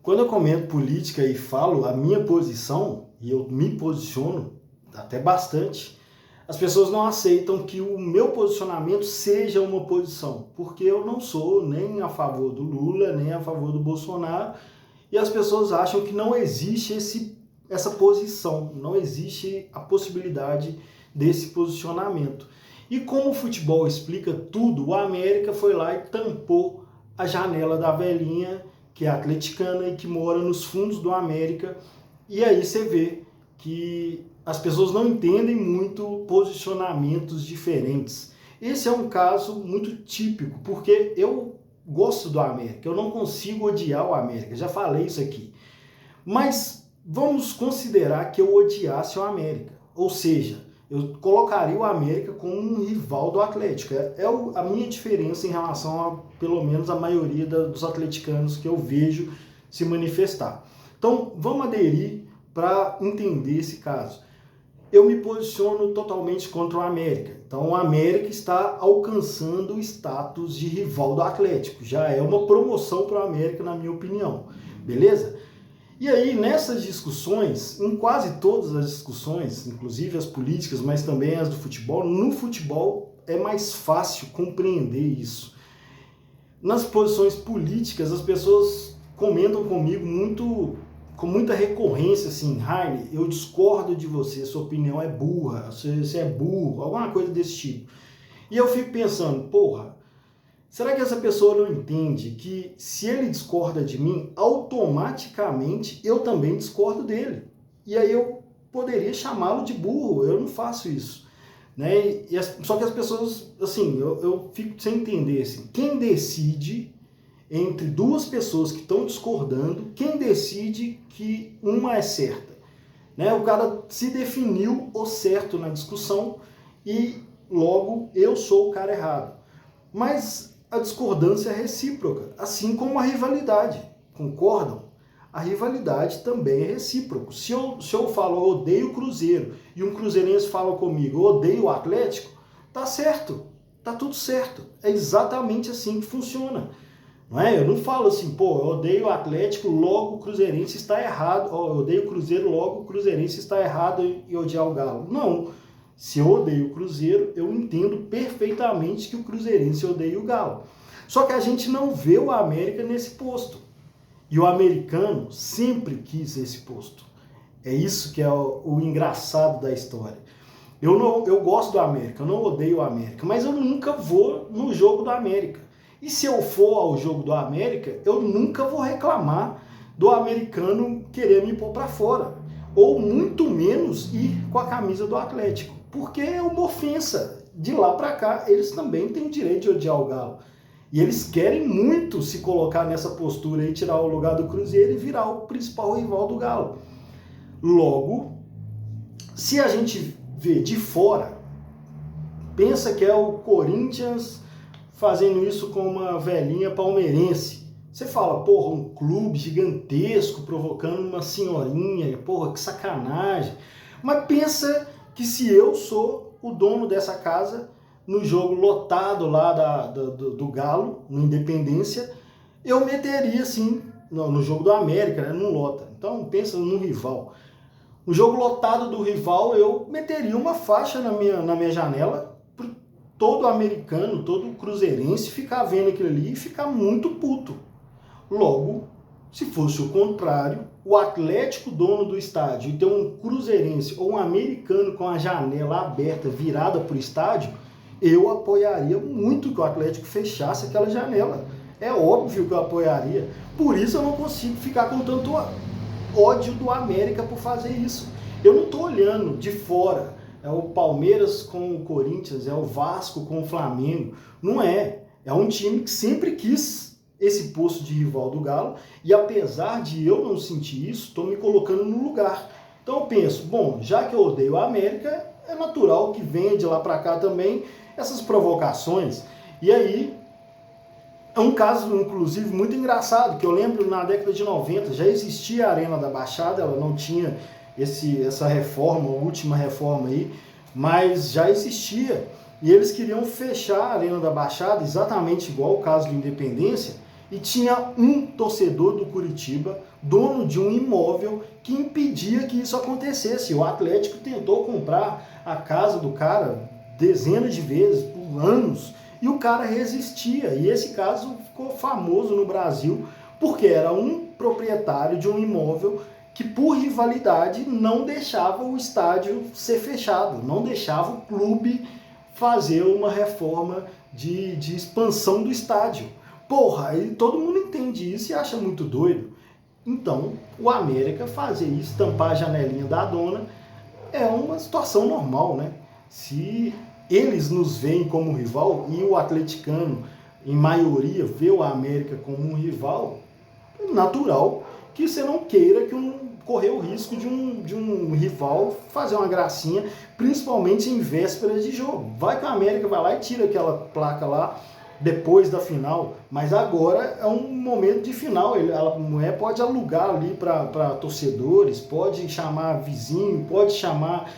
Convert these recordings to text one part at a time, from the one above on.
Quando eu comento política e falo a minha posição, e eu me posiciono até bastante, as pessoas não aceitam que o meu posicionamento seja uma posição, porque eu não sou nem a favor do Lula, nem a favor do Bolsonaro, e as pessoas acham que não existe essa posição, não existe a possibilidade desse posicionamento. E como o futebol explica tudo, o América foi lá e tampou a janela da velhinha, que é atleticana e que mora nos fundos do América, e aí você vê que as pessoas não entendem muito posicionamentos diferentes. Esse é um caso muito típico, porque eu gosto do América, eu não consigo odiar o América, já falei isso aqui. Mas vamos considerar que eu odiasse o América, ou seja, eu colocaria o América como um rival do Atlético. É a minha diferença em relação a, pelo menos, a maioria dos atleticanos que eu vejo se manifestar. Então, vamos aderir para entender esse caso. Eu me posiciono totalmente contra o América. Então, o América está alcançando o status de rival do Atlético. Já é uma promoção para o América, na minha opinião. Beleza? E aí, nessas discussões, em quase todas as discussões, inclusive as políticas, mas também as do futebol, no futebol é mais fácil compreender isso. Nas posições políticas, as pessoas comentam comigo com muita recorrência, assim, Raine, eu discordo de você, sua opinião é burra, você é burro, alguma coisa desse tipo. E eu fico pensando, porra, será que essa pessoa não entende que se ele discorda de mim, automaticamente eu também discordo dele? E aí eu poderia chamá-lo de burro, eu não faço isso. Né? Só que as pessoas, assim, eu fico sem entender, assim, quem decide entre duas pessoas que estão discordando, quem decide que uma é certa? Né? O cara se definiu o certo na discussão e logo eu sou o cara errado. Mas a discordância é recíproca, assim como a rivalidade. Concordam? A rivalidade também é recíproca. Se eu falo eu odeio o Cruzeiro e um cruzeirense fala comigo eu odeio o Atlético, tá certo, tá tudo certo. É exatamente assim que funciona. Não é? Eu não falo assim, pô, eu odeio o Atlético, logo o cruzeirense está errado. Eu odeio o Cruzeiro, logo o cruzeirense está errado em odiar o Galo. Não. Se eu odeio o Cruzeiro, eu entendo perfeitamente que o cruzeirense odeia o Galo. Só que a gente não vê o América nesse posto. E o americano sempre quis esse posto. É isso que é o engraçado da história. Eu gosto do América, eu não odeio o América, mas eu nunca vou no jogo do América. E se eu for ao jogo do América, eu nunca vou reclamar do americano querer me pôr para fora. Ou muito menos ir com a camisa do Atlético. Porque é uma ofensa. De lá para cá, eles também têm o direito de odiar o Galo. E eles querem muito se colocar nessa postura e tirar o lugar do Cruzeiro e virar o principal rival do Galo. Logo, se a gente vê de fora, pensa que é o Corinthians fazendo isso com uma velhinha palmeirense. Você fala, porra, um clube gigantesco provocando uma senhorinha, porra, que sacanagem. Mas pensa que se eu sou o dono dessa casa, no jogo lotado lá do Galo, no Independência, eu meteria, sim, no jogo do América, né, não lota. Então pensa no rival. No jogo lotado do rival, eu meteria uma faixa na minha janela, para todo americano, todo cruzeirense ficar vendo aquilo ali e ficar muito puto. Logo, se fosse o contrário, o Atlético dono do estádio e ter um cruzeirense ou um americano com a janela aberta, virada para o estádio, eu apoiaria muito que o Atlético fechasse aquela janela. É óbvio que eu apoiaria. Por isso eu não consigo ficar com tanto ódio do América por fazer isso. Eu não estou olhando de fora. É o Palmeiras com o Corinthians, é o Vasco com o Flamengo. Não é. É um time que sempre quis esse posto de rival do Galo, e apesar de eu não sentir isso, estou me colocando no lugar. Então eu penso, bom, já que eu odeio a América, é natural que venha de lá para cá também essas provocações. E aí, é um caso, inclusive, muito engraçado, que eu lembro na década de 90, já existia a Arena da Baixada, ela não tinha essa reforma, a última reforma aí, mas já existia. E eles queriam fechar a Arena da Baixada, exatamente igual o caso do Independência, e tinha um torcedor do Curitiba, dono de um imóvel, que impedia que isso acontecesse. O Atlético tentou comprar a casa do cara dezenas de vezes, por anos, e o cara resistia. E esse caso ficou famoso no Brasil, porque era um proprietário de um imóvel que, por rivalidade, não deixava o estádio ser fechado, não deixava o clube fazer uma reforma de expansão do estádio. Porra, aí todo mundo entende isso e acha muito doido. Então, o América fazer isso, tampar a janelinha da dona, é uma situação normal, né? Se eles nos veem como rival e o atleticano, em maioria, vê o América como um rival, é natural que você não queira correr o risco de um rival fazer uma gracinha, principalmente em vésperas de jogo. Vai que o América vai lá e tira aquela placa lá depois da final, mas agora é um momento de final. A mulher pode alugar ali para torcedores, pode chamar vizinho, pode chamar,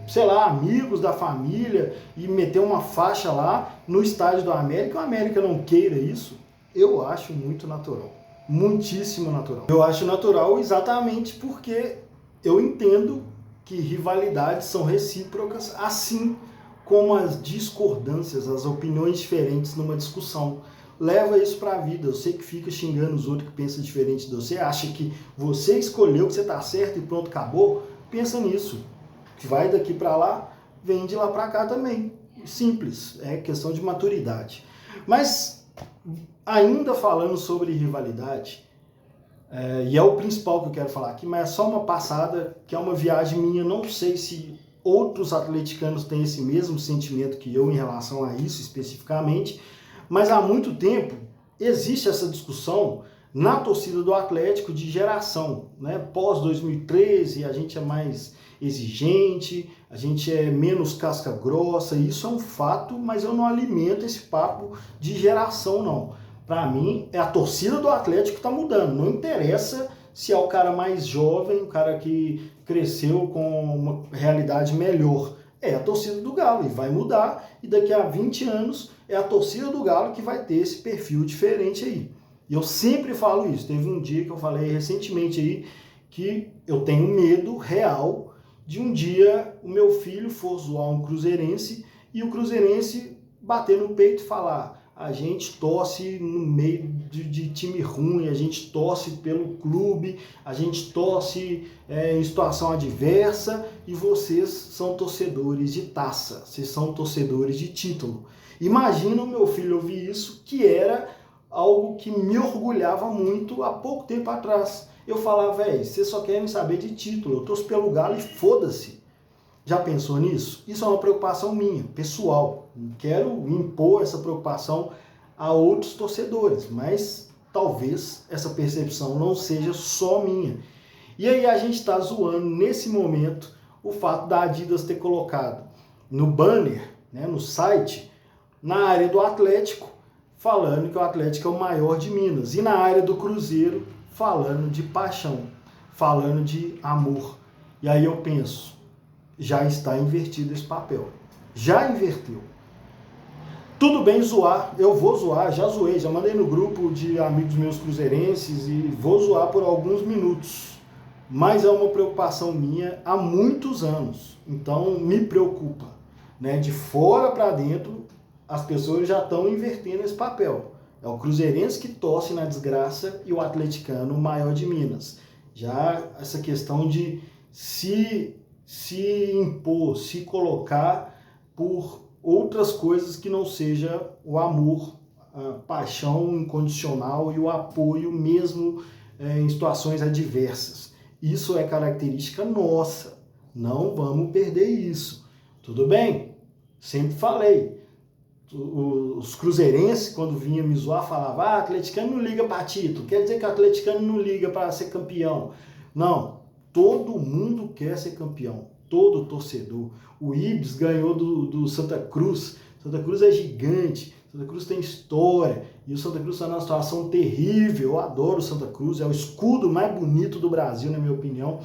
sei lá, amigos da família e meter uma faixa lá no estádio do América. O América não queira isso, eu acho muito natural. Muitíssimo natural. Eu acho natural exatamente porque eu entendo que rivalidades são recíprocas, assim como as discordâncias, as opiniões diferentes numa discussão. Leva isso para a vida. Eu sei que fica xingando os outros que pensam diferente de você, acha que você escolheu que você está certo e pronto, acabou. Pensa nisso. Que vai daqui para lá, vem de lá para cá também. Simples, é questão de maturidade. Mas ainda falando sobre rivalidade, e é o principal que eu quero falar aqui, mas é só uma passada, que é uma viagem minha, não sei se outros atleticanos têm esse mesmo sentimento que eu em relação a isso especificamente, mas há muito tempo existe essa discussão na torcida do Atlético de geração, né? Pós 2013 a gente é mais exigente, a gente é menos casca grossa, isso é um fato, mas eu não alimento esse papo de geração não. Para mim, é a torcida do Atlético que está mudando. Não interessa se é o cara mais jovem, o cara que cresceu com uma realidade melhor. É a torcida do Galo e vai mudar. E daqui a 20 anos é a torcida do Galo que vai ter esse perfil diferente aí. E eu sempre falo isso. Teve um dia que eu falei recentemente aí que eu tenho medo real de um dia o meu filho for zoar um cruzeirense e o cruzeirense bater no peito e falar: a gente torce no meio de time ruim, a gente torce pelo clube, a gente torce em situação adversa e vocês são torcedores de taça, vocês são torcedores de título. Imagina o meu filho ouvir isso, que era algo que me orgulhava muito há pouco tempo atrás. Eu falava: velho, vocês só querem saber de título, eu torço pelo Galo e foda-se. Já pensou nisso? Isso é uma preocupação minha, pessoal. Não quero impor essa preocupação a outros torcedores, mas talvez essa percepção não seja só minha. E aí a gente está zoando nesse momento o fato da Adidas ter colocado no banner, né, no site, na área do Atlético, falando que o Atlético é o maior de Minas, e na área do Cruzeiro, falando de paixão, falando de amor. E aí eu penso, já está invertido esse papel. Já inverteu. Tudo bem zoar, eu vou zoar, já zoei, já mandei no grupo de amigos meus cruzeirenses e vou zoar por alguns minutos. Mas é uma preocupação minha há muitos anos. Então me preocupa, né? De fora para dentro, as pessoas já estão invertendo esse papel. É o cruzeirense que torce na desgraça e o atleticano o maior de Minas. Já essa questão de se impor, se colocar por outras coisas que não seja o amor, a paixão incondicional e o apoio mesmo em situações adversas. Isso é característica nossa, não vamos perder isso. Tudo bem? Sempre falei. Os cruzeirenses, quando vinham me zoar, falavam: ah, atleticano não liga para título, quer dizer que o atleticano não liga para ser campeão. Não, todo mundo quer ser campeão, todo torcedor. O Ibis ganhou do Santa Cruz. Santa Cruz é gigante, Santa Cruz tem história, e o Santa Cruz está numa situação terrível. Eu adoro o Santa Cruz, é o escudo mais bonito do Brasil, na minha opinião.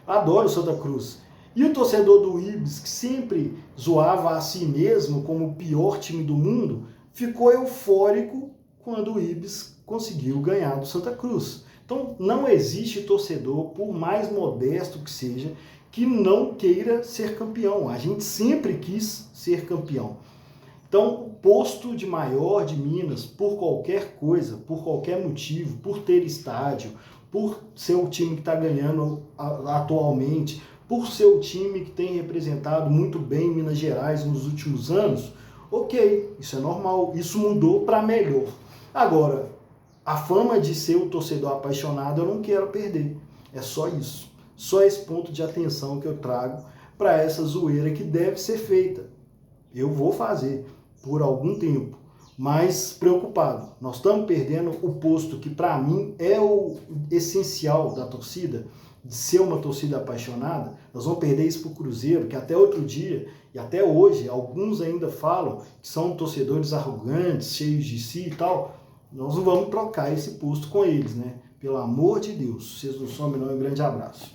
Adoro o Santa Cruz. E o torcedor do Ibis, que sempre zoava a si mesmo como o pior time do mundo, ficou eufórico quando o Ibis conseguiu ganhar do Santa Cruz. Então, não existe torcedor, por mais modesto que seja, que não queira ser campeão. A gente sempre quis ser campeão. Então, o posto de maior de Minas, por qualquer coisa, por qualquer motivo, por ter estádio, por ser o time que está ganhando atualmente, por ser o time que tem representado muito bem Minas Gerais nos últimos anos, ok, isso é normal, isso mudou para melhor. Agora, a fama de ser o torcedor apaixonado eu não quero perder, é só isso. Só esse ponto de atenção que eu trago para essa zoeira que deve ser feita. Eu vou fazer por algum tempo, mas preocupado. Nós estamos perdendo o posto que para mim é o essencial da torcida, de ser uma torcida apaixonada. Nós vamos perder isso para o Cruzeiro, que até outro dia e até hoje alguns ainda falam que são torcedores arrogantes, cheios de si e tal. Nós não vamos trocar esse posto com eles, né? Pelo amor de Deus, vocês não somem não, um grande abraço.